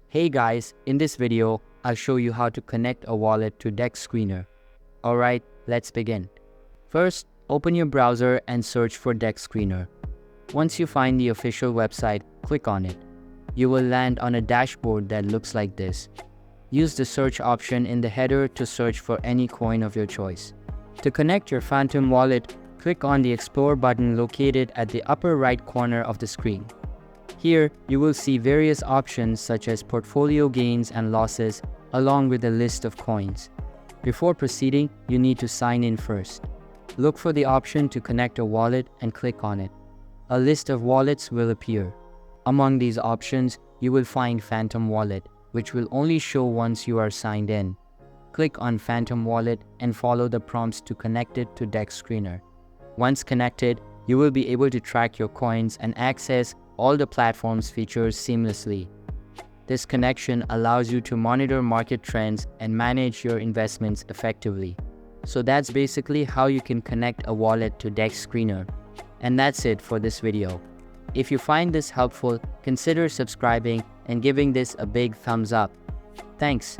Hey guys, in this video, I'll show you how to connect a wallet to Dex Screener. Alright, let's begin. First, open your browser and search for Dex Screener. Once you find the official website, click on it. You will land on a dashboard that looks like this. Use the search option in the header to search for any coin of your choice. To connect your Phantom wallet, click on the Explore button located at the upper right corner of the screen. Here, you will see various options such as portfolio gains and losses, along with a list of coins. Before proceeding, you need to sign in first. Look for the option to connect a wallet and click on it. A list of wallets will appear. Among these options, you will find Phantom Wallet, which will only show once you are signed in. Click on Phantom Wallet and follow the prompts to connect it to Dex Screener. Once connected, you will be able to track your coins and access all the platform's features seamlessly. This connection allows you to monitor market trends and manage your investments effectively. So that's basically how you can connect a wallet to Dex Screener. And that's it for this video. If you find this helpful, consider subscribing and giving this a big thumbs up. Thanks.